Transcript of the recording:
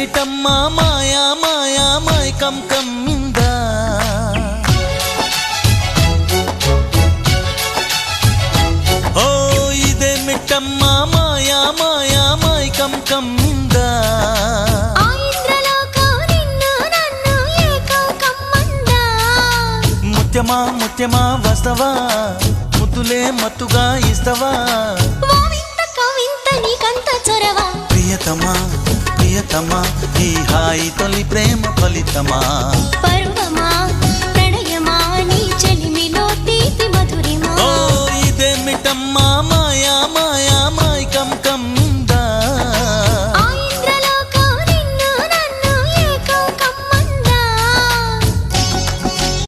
ఇదేమిటమ్మా మాయా మాయా మైకం కమ్మిందా ఓ ఇదేమిటమ్మా మాయా మాయా మైకం కమ్మిందా ముత్యమా ముత్యమా వస్తవా ముద్దులే మత్తుగా ఇస్తవా ప్రియతమా ప్రియతమా ఈ హాయి తొలి ప్రేమ ఫలితమా